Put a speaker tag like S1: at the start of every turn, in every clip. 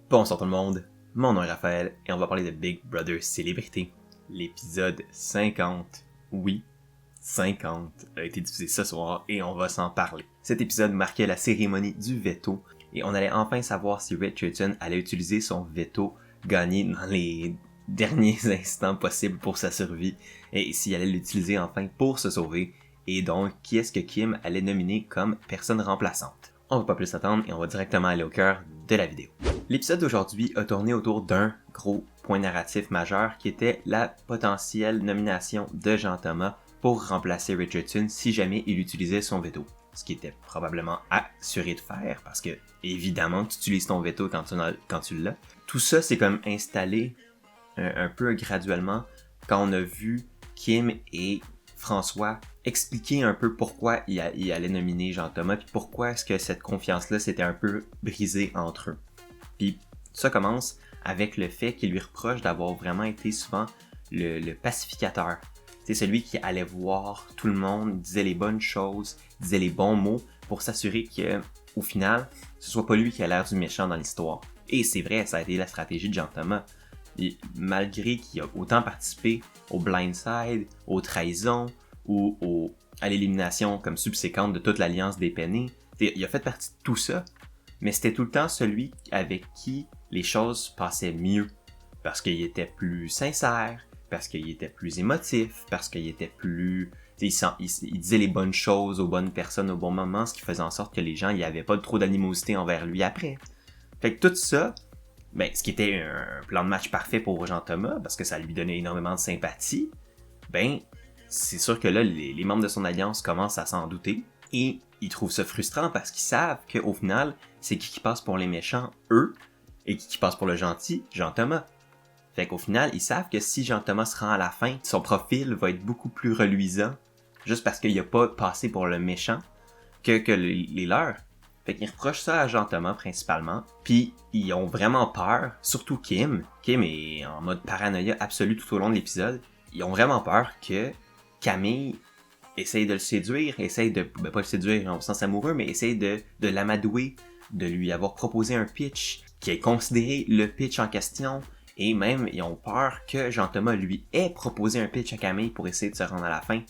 S1: Bonsoir tout le monde, mon nom est Raphaël et on va parler de Big Brother Célébrité. L'épisode 50, oui, 50, a été diffusé ce soir et on va s'en parler. Cet épisode marquait la cérémonie du veto et on allait enfin savoir si Richardson allait utiliser son veto gagné dans les derniers instants possibles pour sa survie et s'il allait l'utiliser enfin pour se sauver et donc qui est-ce que Kim allait nominer comme personne remplaçante. On va pas plus attendre et on va directement aller au cœur de la vidéo. L'épisode d'aujourd'hui a tourné autour d'un gros point narratif majeur qui était la potentielle nomination de Jean Thomas pour remplacer Richardson si jamais il utilisait son veto. Ce qui était probablement assuré de faire parce que évidemment tu utilises ton veto quand tu l'as. Tout ça s'est comme installé un peu graduellement quand on a vu Kim et François expliquer un peu pourquoi il allait nominer Jean Thomas puis pourquoi est-ce que cette confiance-là s'était un peu brisée entre eux. Puis ça commence avec le fait qu'il lui reproche d'avoir vraiment été souvent le pacificateur. C'est celui qui allait voir tout le monde, disait les bonnes choses, disait les bons mots pour s'assurer que, au final, ce soit pas lui qui a l'air du méchant dans l'histoire. Et c'est vrai, ça a été la stratégie de Jean Thomas. Et malgré qu'il a autant participé au blindside, aux trahisons ou à l'élimination comme subséquente de toute l'alliance des Pennés, il a fait partie de tout ça. Mais c'était tout le temps celui avec qui les choses passaient mieux. Parce qu'il était plus sincère, parce qu'il était plus émotif, parce qu'il était plus... Il disait les bonnes choses aux bonnes personnes au bon moment, ce qui faisait en sorte que les gens n'y avaient pas trop d'animosité envers lui après. Fait que tout ça, ce qui était un plan de match parfait pour Jean Thomas, parce que ça lui donnait énormément de sympathie, c'est sûr que là, les membres de son alliance commencent à s'en douter. Et ils trouvent ça frustrant parce qu'ils savent qu'au final, c'est qui passe pour les méchants, eux, et qui passe pour le gentil, Jean Thomas. Fait qu'au final, ils savent que si Jean Thomas se rend à la fin, son profil va être beaucoup plus reluisant, juste parce qu'il a pas passé pour le méchant, que les leurs. Fait qu'ils reprochent ça à Jean Thomas principalement, puis ils ont vraiment peur, surtout Kim. Kim est en mode paranoïa absolu tout au long de l'épisode. Ils ont vraiment peur que Camille essaye de le séduire, pas le séduire en sens amoureux, mais essaye de l'amadouer, de lui avoir proposé un pitch, qui ait considéré le pitch en question, et même ils ont peur que Jean Thomas lui ait proposé un pitch à Camille pour essayer de se rendre à la fin.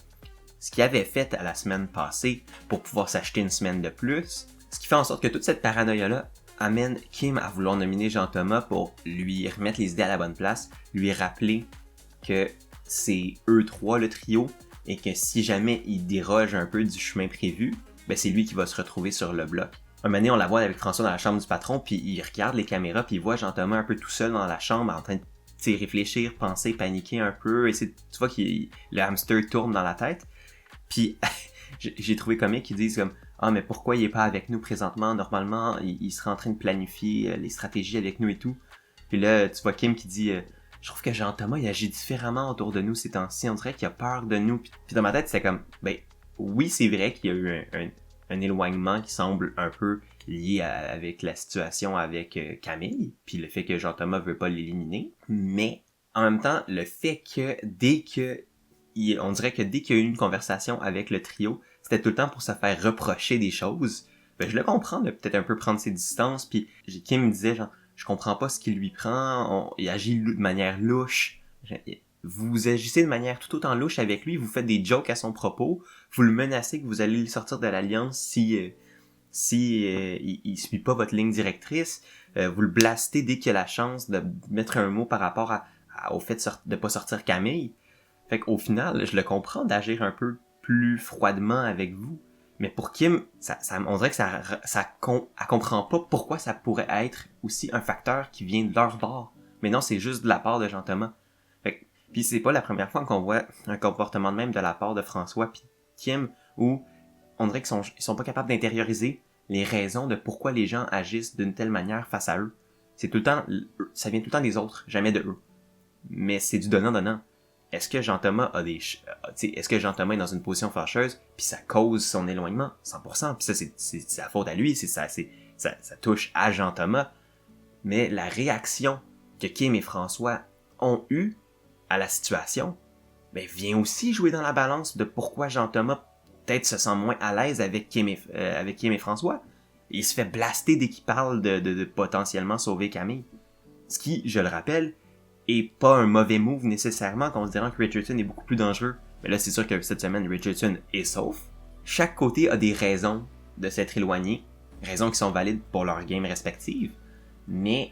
S1: Ce qu'il avait fait à la semaine passée pour pouvoir s'acheter une semaine de plus, ce qui fait en sorte que toute cette paranoïa-là amène Kim à vouloir nominer Jean Thomas pour lui remettre les idées à la bonne place, lui rappeler que c'est eux trois le trio, et que si jamais il déroge un peu du chemin prévu, c'est lui qui va se retrouver sur le bloc. Un moment donné, on la voit avec François dans la chambre du patron, puis il regarde les caméras, puis il voit Jean Thomas un peu tout seul dans la chambre, en train de réfléchir, penser, paniquer un peu, et tu vois que le hamster tourne dans la tête. Puis j'ai trouvé comique qu'ils disent comme « Ah, mais pourquoi il est pas avec nous présentement? Normalement, il serait en train de planifier les stratégies avec nous et tout. » Puis là, tu vois Kim qui dit je trouve que Jean Thomas, il agit différemment autour de nous ces temps-ci. On dirait qu'il a peur de nous. Puis dans ma tête, c'est comme, oui, c'est vrai qu'il y a eu un éloignement qui semble un peu lié avec la situation avec Camille, puis le fait que Jean Thomas veut pas l'éliminer. Mais en même temps, le fait que on dirait que dès qu'il y a eu une conversation avec le trio, c'était tout le temps pour se faire reprocher des choses. Je le comprends de peut-être un peu prendre ses distances. Puis Kim me disait genre, je comprends pas ce qu'il lui prend, il agit de manière louche. Vous agissez de manière tout autant louche avec lui, vous faites des jokes à son propos, vous le menacez que vous allez le sortir de l'alliance si il suit pas votre ligne directrice, vous le blastez dès qu'il a la chance de mettre un mot par rapport au fait de pas sortir Camille. Fait qu'au final, je le comprends d'agir un peu plus froidement avec vous. Mais pour Kim, on dirait que elle comprend pas pourquoi ça pourrait être aussi un facteur qui vient de leur bord. Mais non, c'est juste de la part de Jean Thomas. Puis c'est pas la première fois qu'on voit un comportement de même de la part de François puis Kim, où on dirait qu'ils sont pas capables d'intérioriser les raisons de pourquoi les gens agissent d'une telle manière face à eux. C'est tout le temps, ça vient tout le temps des autres, jamais de eux. Mais c'est du donnant-donnant. Est-ce que Jean Thomas est-ce que Jean Thomas est dans une position fâcheuse puis ça cause son éloignement 100%, puis ça c'est sa faute à lui, ça touche à Jean Thomas. Mais la réaction que Kim et François ont eue à la situation vient aussi jouer dans la balance de pourquoi Jean Thomas peut-être se sent moins à l'aise avec Kim et François. Il se fait blaster dès qu'il parle de potentiellement sauver Camille. Ce qui, je le rappelle, est pas un mauvais move nécessairement, considérant que Richardson est beaucoup plus dangereux. Mais là, c'est sûr que cette semaine, Richardson est sauf. Chaque côté a des raisons de s'être éloigné, raisons qui sont valides pour leur game respective, mais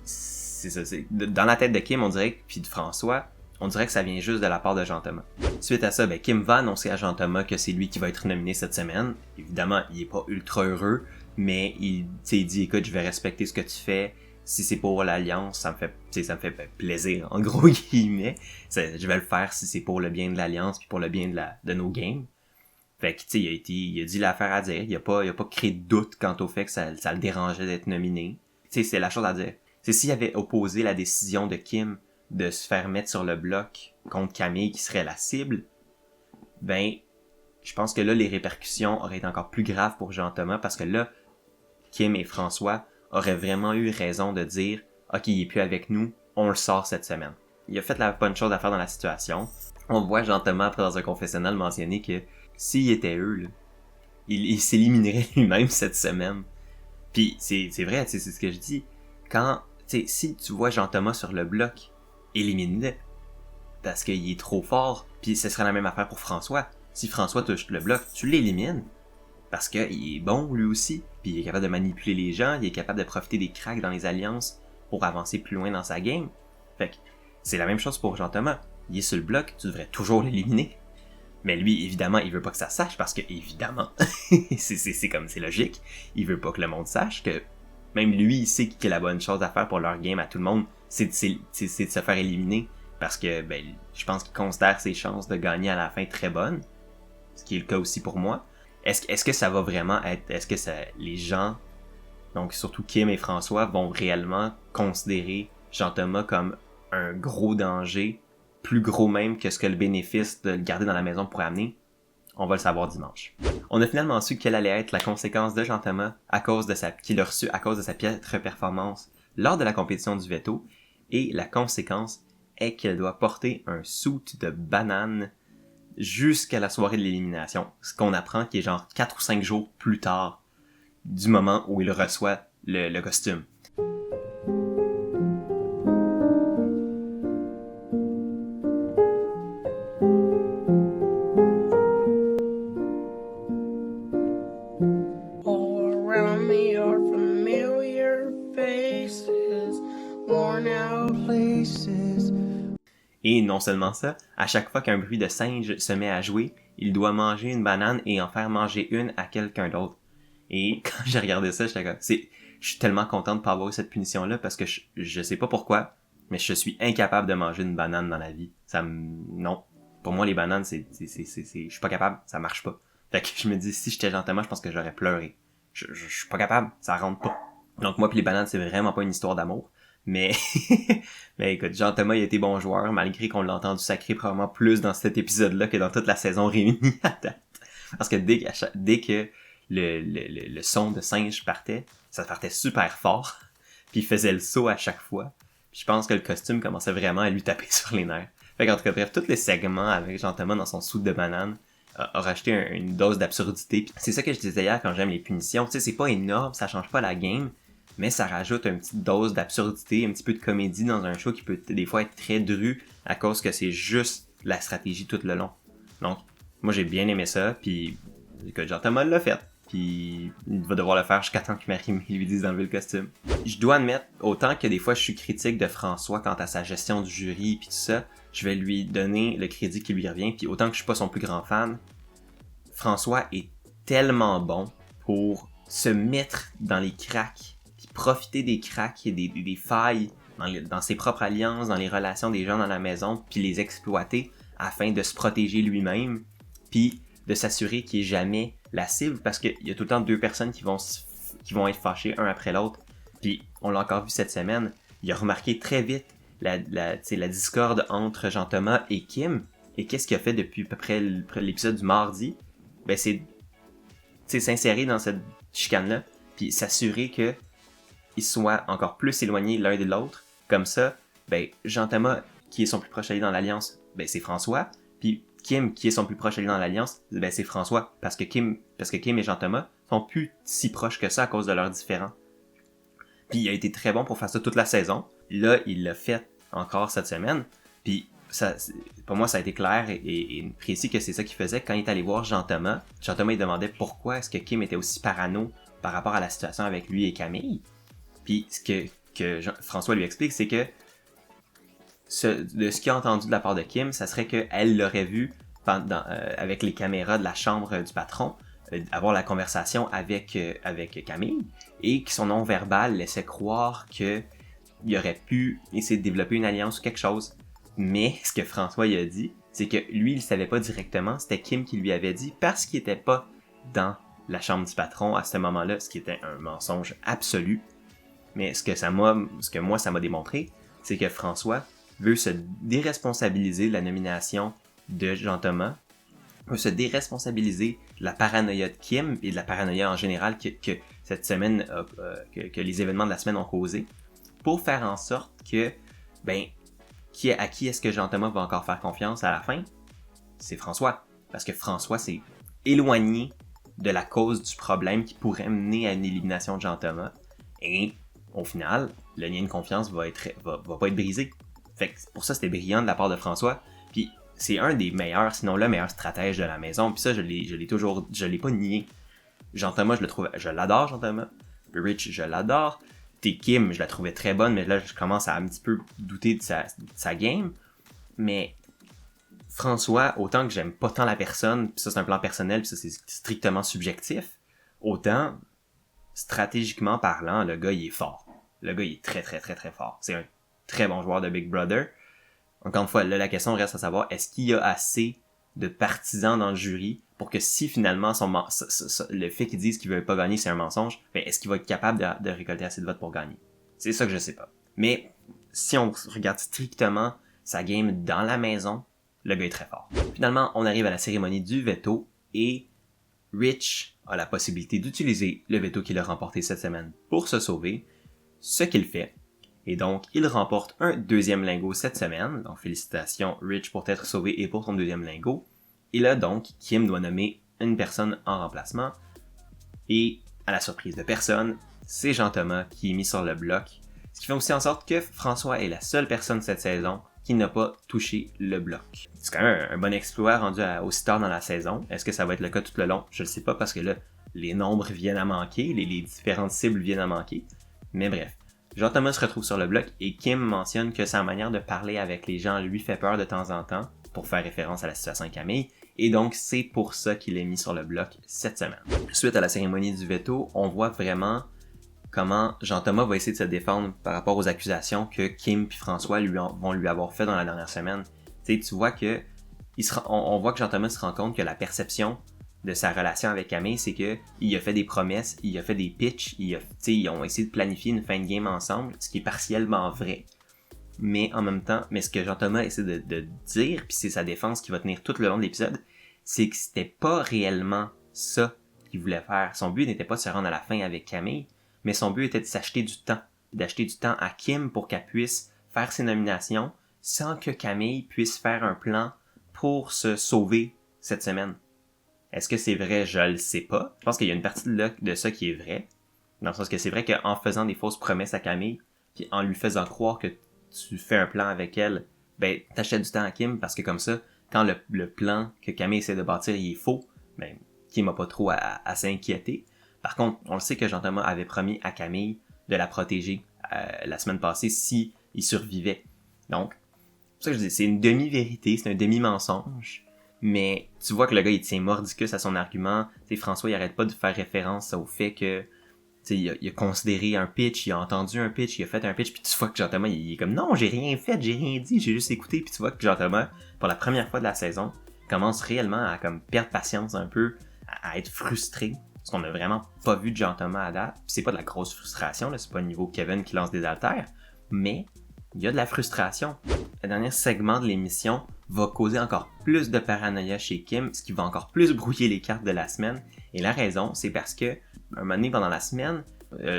S1: c'est ça, dans la tête de Kim, on dirait, puis de François, on dirait que ça vient juste de la part de Jean-Thomas. Suite à ça, Kim va annoncer à Jean-Thomas que c'est lui qui va être nominé cette semaine. Évidemment, il est pas ultra heureux, mais il dit, écoute, je vais respecter ce que tu fais. Si c'est pour l'Alliance, ça me fait plaisir, en gros guillemets. Je vais le faire si c'est pour le bien de l'Alliance puis pour le bien de nos games. Fait que, il a dit l'affaire à dire. Il a pas créé de doute quant au fait que ça le dérangeait d'être nominé. C'est la chose à dire. S'il avait opposé la décision de Kim de se faire mettre sur le bloc contre Camille qui serait la cible, ben, je pense que là, les répercussions auraient été encore plus graves pour Jean-Thomas parce que là, Kim et François auraient vraiment eu raison de dire « Ok, il est plus avec nous, on le sort cette semaine. » Il a fait la bonne chose à faire dans la situation. On voit Jean-Thomas après dans un confessionnal mentionner que s'il était eux, là, il s'éliminerait lui-même cette semaine. Puis c'est vrai, c'est ce que je dis. Quand, si tu vois Jean-Thomas sur le bloc, élimine-le. Parce qu'il est trop fort. Puis ce serait la même affaire pour François. Si François touche le bloc, tu l'élimines. Parce qu'il est bon lui aussi. Puis il est capable de manipuler les gens. Il est capable de profiter des cracks dans les alliances pour avancer plus loin dans sa game. Fait que c'est la même chose pour Jean-Thomas. Il est sur le bloc, tu devrais toujours l'éliminer. Mais lui, évidemment, il veut pas que ça sache parce que, évidemment, c'est logique. Il veut pas que le monde sache que même lui, il sait que la bonne chose à faire pour leur game à tout le monde, c'est de se faire éliminer. Parce que, je pense qu'il considère ses chances de gagner à la fin très bonnes. Ce qui est le cas aussi pour moi. Est-ce que ça va vraiment être, les gens, donc surtout Kim et François, vont réellement considérer Jean-Thomas comme un gros danger, plus gros même que ce que le bénéfice de le garder dans la maison pourrait amener? On va le savoir dimanche. On a finalement su quelle allait être la conséquence de Jean-Thomas qu'il a reçu à cause de sa piètre performance lors de la compétition du veto, et la conséquence est qu'il doit porter un suit de banane jusqu'à la soirée de l'élimination, ce qu'on apprend qui est genre 4 ou 5 jours plus tard du moment où il reçoit le costume. Et non seulement ça, à chaque fois qu'un bruit de singe se met à jouer, il doit manger une banane et en faire manger une à quelqu'un d'autre. Et quand j'ai regardé ça, j'étais comme, je suis tellement content de pas avoir eu cette punition-là parce que je sais pas pourquoi, mais je suis incapable de manger une banane dans la vie. Non. Pour moi, les bananes, je suis pas capable, ça marche pas. Fait que je me dis, si j'étais Jean-Thomas, je pense que j'aurais pleuré. Je suis pas capable, ça rentre pas. Donc moi pis les bananes, c'est vraiment pas une histoire d'amour. Mais écoute, Jean-Thomas il a été bon joueur, malgré qu'on l'a entendu sacrer probablement plus dans cet épisode-là que dans toute la saison réunie à date. Parce que dès que le son de singe partait, ça partait super fort, puis il faisait le saut à chaque fois. Puis je pense que le costume commençait vraiment à lui taper sur les nerfs. Fait qu'en tout cas, bref, tous les segments avec Jean-Thomas dans son soude de banane a rajouté une dose d'absurdité. Puis c'est ça que je disais hier quand j'aime les punitions. Tu sais, c'est pas énorme, ça change pas la game, mais ça rajoute une petite dose d'absurdité, un petit peu de comédie dans un show qui peut des fois être très dru à cause que c'est juste la stratégie tout le long. Donc, moi j'ai bien aimé ça, puis que Jean-Thomas l'a fait, puis il va devoir le faire jusqu'à temps que Marie lui dise d'enlever le costume. Je dois admettre, autant que des fois je suis critique de François quant à sa gestion du jury puis tout ça, je vais lui donner le crédit qui lui revient, puis autant que je suis pas son plus grand fan, François est tellement bon pour se mettre dans les cracks, puis profiter des cracks et des failles dans ses propres alliances, dans les relations des gens dans la maison, puis les exploiter afin de se protéger lui-même, puis de s'assurer qu'il est jamais la cible, parce qu'il y a tout le temps deux personnes qui vont être fâchées un après l'autre. Puis on l'a encore vu cette semaine, il a remarqué très vite la discorde entre Jean-Thomas et Kim, et qu'est-ce qu'il a fait depuis à peu près l'épisode du mardi? Ben c'est s'insérer dans cette chicane-là, puis s'assurer que ils soient encore plus éloignés l'un de l'autre. Comme ça, ben Jean-Thomas, qui est son plus proche allié dans l'Alliance, ben c'est François. Puis Kim, qui est son plus proche allié dans l'Alliance, ben c'est François. Parce que Kim et Jean-Thomas sont plus si proches que ça à cause de leurs différends. Puis il a été très bon pour faire ça toute la saison. Là, il l'a fait encore cette semaine. Puis ça, pour moi, ça a été clair et précis que c'est ça qu'il faisait. Quand il est allé voir Jean-Thomas, Jean-Thomas il demandait pourquoi est-ce que Kim était aussi parano par rapport à la situation avec lui et Camille. Puis ce que François lui explique, c'est que de ce qu'il a entendu de la part de Kim, ça serait qu'elle l'aurait vu avec les caméras de la chambre du patron, avoir la conversation avec Camille, et que son non-verbal laissait croire qu'il aurait pu essayer de développer une alliance ou quelque chose. Mais ce que François il a dit, c'est que lui, il ne savait pas directement, c'était Kim qui lui avait dit, parce qu'il n'était pas dans la chambre du patron à ce moment-là, ce qui était un mensonge absolu. Mais ce que moi, ça m'a démontré, c'est que François veut se déresponsabiliser de la nomination de Jean-Thomas, veut se déresponsabiliser de la paranoïa de Kim et de la paranoïa en général que cette semaine, que les événements de la semaine ont causé, pour faire en sorte que, à qui est-ce que Jean-Thomas va encore faire confiance à la fin? C'est François. Parce que François s'est éloigné de la cause du problème qui pourrait mener à une élimination de Jean-Thomas. Et au final, le lien de confiance va pas être brisé. Fait que pour ça, c'était brillant de la part de François. Puis c'est un des meilleurs, sinon le meilleur stratège de la maison. Puis ça, je l'ai pas nié. Jean-Thomas, je l'adore, Jean-Thomas. Rich, je l'adore. Kim, je la trouvais très bonne, mais là, je commence à un petit peu douter de sa game. Mais François, autant que j'aime pas tant la personne, puis ça c'est un plan personnel, puis ça c'est strictement subjectif, autant, stratégiquement parlant, le gars il est fort. Le gars il est très très très très fort. C'est un très bon joueur de Big Brother. Encore une fois, là la question reste à savoir, est-ce qu'il y a assez de partisans dans le jury pour que si finalement le fait qu'ils disent qu'ils veulent pas gagner c'est un mensonge, est-ce qu'il va être capable de récolter assez de votes pour gagner? C'est ça que je sais pas. Mais si on regarde strictement sa game dans la maison, le gars est très fort. Finalement, on arrive à la cérémonie du veto et Rich a la possibilité d'utiliser le veto qu'il a remporté cette semaine pour se sauver, ce qu'il fait. Et donc, il remporte un deuxième lingot cette semaine. Donc, félicitations Rich pour t'être sauvé et pour ton deuxième lingot. Et là, donc, Kim doit nommer une personne en remplacement. Et, à la surprise de personne, c'est Jean-Thomas qui est mis sur le bloc. Ce qui fait aussi en sorte que François est la seule personne cette saison qui n'a pas touché le bloc. C'est quand même un bon exploit rendu aussi tard dans la saison. Est-ce que ça va être le cas tout le long? Je ne sais pas parce que là, les nombres viennent à manquer, les différentes cibles viennent à manquer. Mais bref. Jean-Thomas se retrouve sur le bloc et Kim mentionne que sa manière de parler avec les gens lui fait peur de temps en temps, pour faire référence à la situation avec Camille, et donc c'est pour ça qu'il est mis sur le bloc cette semaine. Suite à la cérémonie du veto, on voit vraiment comment Jean-Thomas va essayer de se défendre par rapport aux accusations que Kim et François vont lui avoir fait dans la dernière semaine. Tu vois que on voit que Jean-Thomas se rend compte que la perception de sa relation avec Camille, c'est que il a fait des promesses, il a fait des pitchs, ils ont essayé de planifier une fin de game ensemble, ce qui est partiellement vrai. Mais en même temps, ce que Jean-Thomas essaie de dire, puis c'est sa défense qui va tenir tout le long de l'épisode, c'est que c'était pas réellement ça qu'il voulait faire. Son but n'était pas de se rendre à la fin avec Camille, mais son but était de s'acheter du temps, d'acheter du temps à Kim pour qu'elle puisse faire ses nominations sans que Camille puisse faire un plan pour se sauver cette semaine. Est-ce que c'est vrai? Je le sais pas. Je pense qu'il y a une partie de ça qui est vrai. Dans le sens que c'est vrai qu'en faisant des fausses promesses à Camille, puis en lui faisant croire que tu fais un plan avec elle, t'achètes du temps à Kim parce que comme ça, quand le plan que Camille essaie de bâtir il est faux, Kim n'a pas trop à s'inquiéter. Par contre, on le sait que Jean-Thomas avait promis à Camille de la protéger la semaine passée si il survivait. Donc, c'est pour ça que je dis, c'est une demi-vérité, c'est un demi-mensonge. Mais tu vois que le gars, il tient mordicus à son argument. T'sais, François, il arrête pas de faire référence au fait que il a considéré un pitch, il a entendu un pitch, il a fait un pitch, puis tu vois que Jean-Thomas, il est comme « Non, j'ai rien fait, j'ai rien dit, j'ai juste écouté. » Puis tu vois que Jean-Thomas, pour la première fois de la saison, commence réellement à comme perdre patience un peu, à être frustré. Parce qu'on a vraiment pas vu de Jean-Thomas à date. Puis c'est pas de la grosse frustration, là, c'est pas le niveau Kevin qui lance des haltères, mais il y a de la frustration. Le dernier segment de l'émission va causer encore plus de paranoïa chez Kim, ce qui va encore plus brouiller les cartes de la semaine. Et la raison, c'est parce que, un moment donné pendant la semaine,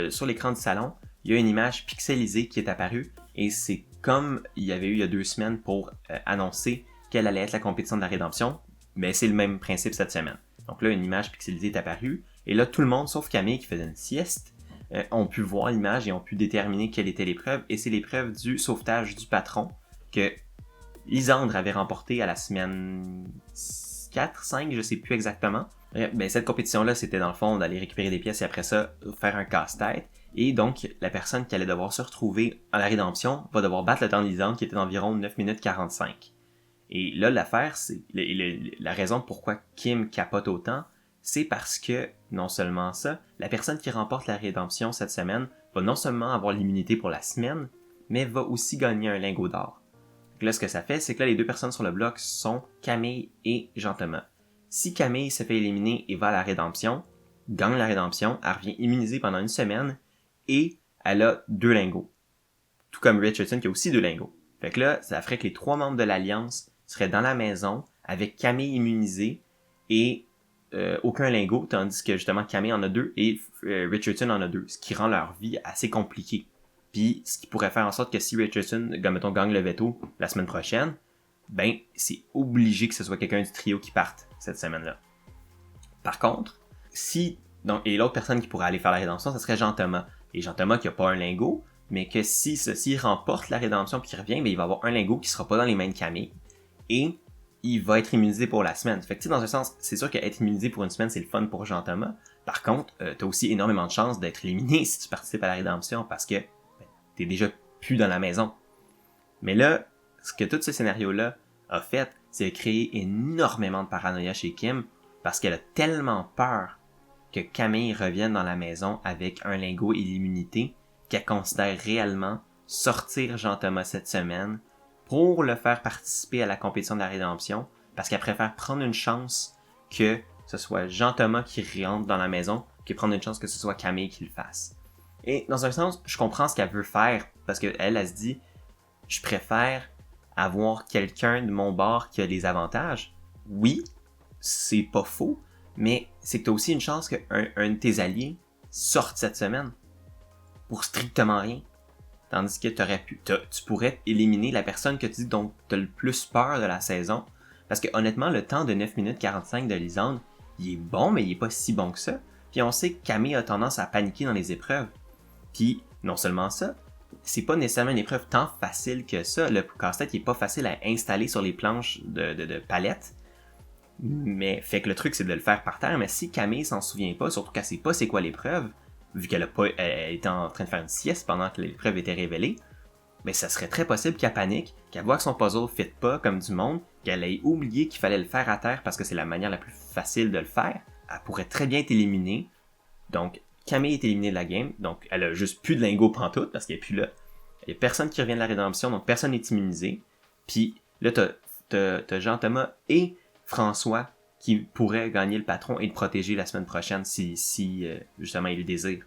S1: sur l'écran du salon, il y a une image pixelisée qui est apparue. Et c'est comme il y avait eu il y a 2 semaines pour annoncer quelle allait être la compétition de la rédemption. Mais c'est le même principe cette semaine. Donc là, une image pixelisée est apparue. Et là, tout le monde, sauf Camille qui faisait une sieste, ont pu voir l'image et ont pu déterminer quelle était l'épreuve. Et c'est l'épreuve du sauvetage du patron que Lisandre avait remporté à la semaine 4, 5, je sais plus exactement. Ben, cette compétition-là, c'était dans le fond d'aller récupérer des pièces et après ça, faire un casse-tête. Et donc, la personne qui allait devoir se retrouver à la rédemption va devoir battre le temps de Lisandre qui était d'environ 9 minutes 45. Et là, l'affaire, c'est la raison pourquoi Kim capote autant, c'est parce que, non seulement ça, la personne qui remporte la rédemption cette semaine va non seulement avoir l'immunité pour la semaine, mais va aussi gagner un lingot d'or. Donc là, ce que ça fait, c'est que là, les deux personnes sur le bloc sont Camille et Jean-Thomas. Si Camille se fait éliminer et va à la rédemption, gagne la rédemption, elle revient immunisée pendant une semaine et elle a 2 lingots. Tout comme Richardson qui a aussi 2 lingots. Fait que là, ça ferait que les 3 membres de l'Alliance seraient dans la maison avec Camille immunisée et aucun lingot, tandis que justement Camille en a 2 et Richardson en a 2, ce qui rend leur vie assez compliquée. Puis ce qui pourrait faire en sorte que si Richardson, mettons, gagne le veto la semaine prochaine, ben c'est obligé que ce soit quelqu'un du trio qui parte cette semaine-là. Par contre, et l'autre personne qui pourrait aller faire la rédemption, ce serait Jean-Thomas. Et Jean-Thomas qui a pas un lingot, mais que s'il remporte la rédemption puis qu'il revient, ben il va avoir un lingot qui sera pas dans les mains de Camille. Et il va être immunisé pour la semaine. Fait que tu sais, dans un sens, c'est sûr qu'être immunisé pour une semaine, c'est le fun pour Jean-Thomas. Par contre, t'as aussi énormément de chances d'être éliminé si tu participes à la rédemption parce que t'es déjà plus dans la maison. Mais là, ce que tout ce scénario-là a fait, c'est créer énormément de paranoïa chez Kim parce qu'elle a tellement peur que Camille revienne dans la maison avec un lingot et l'immunité qu'elle considère réellement sortir Jean-Thomas cette semaine pour le faire participer à la compétition de la rédemption parce qu'elle préfère prendre une chance que ce soit Jean-Thomas qui rentre dans la maison que prendre une chance que ce soit Camille qui le fasse. Et dans un sens, je comprends ce qu'elle veut faire parce qu'elle, elle se dit « Je préfère avoir quelqu'un de mon bord qui a des avantages. » Oui, c'est pas faux, mais c'est que t'as aussi une chance qu'un de tes alliés sorte cette semaine pour strictement rien. Tandis que tu pourrais éliminer la personne que tu dis dont t'as le plus peur de la saison. Parce que honnêtement, le temps de 9 minutes 45 de Lisandre, il est bon, mais il est pas si bon que ça. Puis on sait que Camille a tendance à paniquer dans les épreuves. Puis, non seulement ça, c'est pas nécessairement une épreuve tant facile que ça. Le casse-tête, il est pas facile à installer sur les planches de palette. Mais, fait que le truc, c'est de le faire par terre. Mais si Camille s'en souvient pas, surtout qu'elle sait pas c'est quoi l'épreuve, vu qu'elle était en train de faire une sieste pendant que l'épreuve était révélée, ben ça serait très possible qu'elle panique, qu'elle voit que son puzzle ne fit pas comme du monde, qu'elle ait oublié qu'il fallait le faire à terre parce que c'est la manière la plus facile de le faire. Elle pourrait très bien être éliminée. Donc, Camille est éliminée de la game, donc elle a juste plus de lingots pantoute parce qu'elle est plus là. Il y a personne qui revient de la rédemption, donc personne n'est immunisé. Puis là, t'as Jean-Thomas et François qui pourraient gagner le patron et le protéger la semaine prochaine si justement il le désire.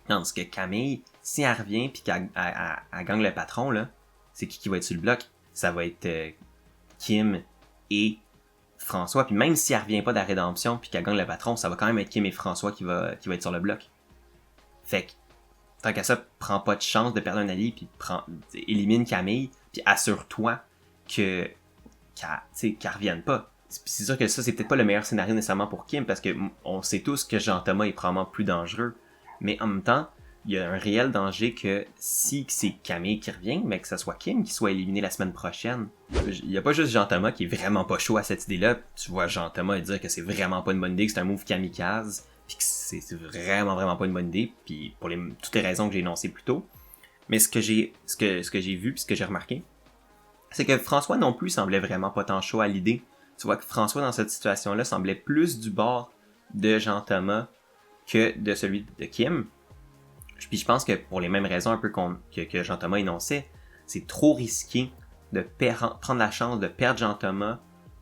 S1: Tandis que Camille, si elle revient puis qu'elle gagne le patron, là, c'est qui va être sur le bloc? Ça va être Kim et François. Puis même si elle revient pas de la rédemption puis qu'elle gagne le patron, ça va quand même être Kim et François qui va être sur le bloc. Fait que, tant qu'à ça, prends pas de chance de perdre un allié puis élimine Camille puis assure-toi qu'elle revienne pas. C'est sûr que ça, c'est peut-être pas le meilleur scénario nécessairement pour Kim parce que on sait tous que Jean-Thomas est probablement plus dangereux. Mais en même temps, il y a un réel danger que si c'est Camille qui revient, mais que ce soit Kim qui soit éliminé la semaine prochaine. Il y a pas juste Jean-Thomas qui est vraiment pas chaud à cette idée-là. Tu vois Jean-Thomas dire que c'est vraiment pas une bonne idée, que c'est un move kamikaze, puis que c'est vraiment pas une bonne idée, puis pour toutes les raisons que j'ai énoncées plus tôt. Mais ce que j'ai vu, puis ce que j'ai remarqué, c'est que François non plus semblait vraiment pas tant chaud à l'idée. Tu vois que François dans cette situation-là semblait plus du bord de Jean-Thomas que de celui de Kim. Puis je pense que pour les mêmes raisons un peu que Jean-Thomas énonçait, c'est trop risqué de prendre la chance de perdre Jean-Thomas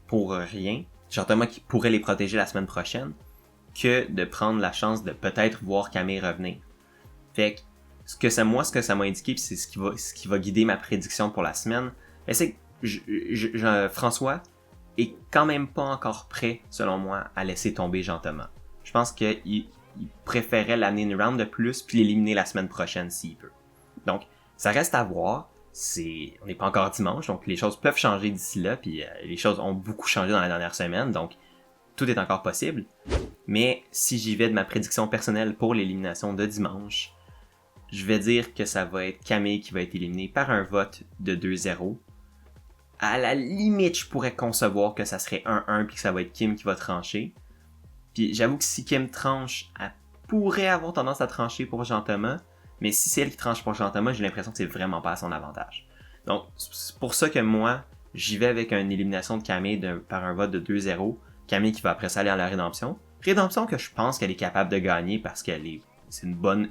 S1: pour rien. Jean-Thomas qui pourrait les protéger la semaine prochaine, que de prendre la chance de peut-être voir Camille revenir. Fait que ce que ça m'a indiqué, puis c'est ce qui va guider ma prédiction pour la semaine, c'est que François est quand même pas encore prêt, selon moi, à laisser tomber Jean-Thomas. Je pense qu'il préférait l'amener une round de plus puis l'éliminer la semaine prochaine s'il peut. Donc, ça reste à voir. On n'est pas encore dimanche, donc les choses peuvent changer d'ici là, puis les choses ont beaucoup changé dans la dernière semaine, donc tout est encore possible. Mais si j'y vais de ma prédiction personnelle pour l'élimination de dimanche, je vais dire que ça va être Camille qui va être éliminé par un vote de 2-0. À la limite, je pourrais concevoir que ça serait 1-1 puis que ça va être Kim qui va trancher. Puis j'avoue que si Kim tranche, elle pourrait avoir tendance à trancher pour Jean-Thomas. Mais si c'est elle qui tranche pour Jean-Thomas, j'ai l'impression que c'est vraiment pas à son avantage. Donc, c'est pour ça que moi, j'y vais avec une élimination de Camille par un vote de 2-0. Camille qui va après ça aller à la rédemption. Rédemption que je pense qu'elle est capable de gagner parce c'est une bonne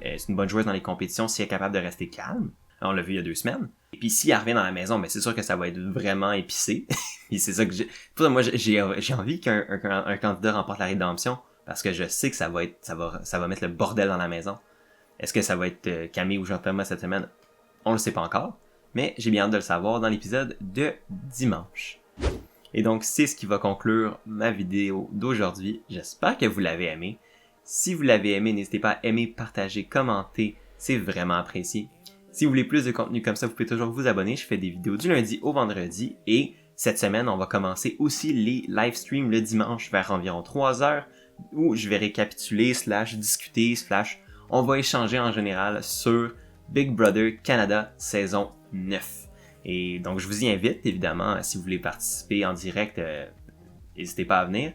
S1: joueuse dans les compétitions si elle est capable de rester calme. On l'a vu il y a 2 semaines. Et puis si elle revient dans la maison, c'est sûr que ça va être vraiment épicé. Et c'est ça que moi j'ai envie qu'un candidat remporte la rédemption parce que je sais que ça va mettre le bordel dans la maison. Est-ce que ça va être Camille ou Jean-Thomas cette semaine? On le sait pas encore. Mais j'ai bien hâte de le savoir dans l'épisode de dimanche. Et donc, c'est ce qui va conclure ma vidéo d'aujourd'hui. J'espère que vous l'avez aimé. Si vous l'avez aimé, n'hésitez pas à aimer, partager, commenter. C'est vraiment apprécié. Si vous voulez plus de contenu comme ça, vous pouvez toujours vous abonner. Je fais des vidéos du lundi au vendredi. Et cette semaine, on va commencer aussi les live streams le dimanche vers environ 3 heures où je vais récapituler, discuter, on va échanger en général sur Big Brother Canada saison 9. Et donc, je vous y invite, évidemment, si vous voulez participer en direct, n'hésitez pas à venir.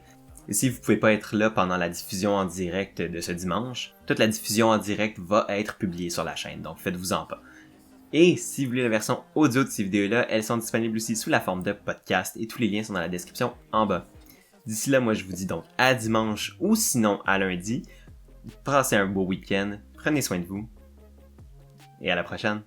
S1: Et si vous ne pouvez pas être là pendant la diffusion en direct de ce dimanche, toute la diffusion en direct va être publiée sur la chaîne, donc faites-vous-en pas. Et si vous voulez la version audio de ces vidéos-là, elles sont disponibles aussi sous la forme de podcast et tous les liens sont dans la description en bas. D'ici là, moi je vous dis donc à dimanche ou sinon à lundi. Passez un beau week-end, prenez soin de vous et à la prochaine.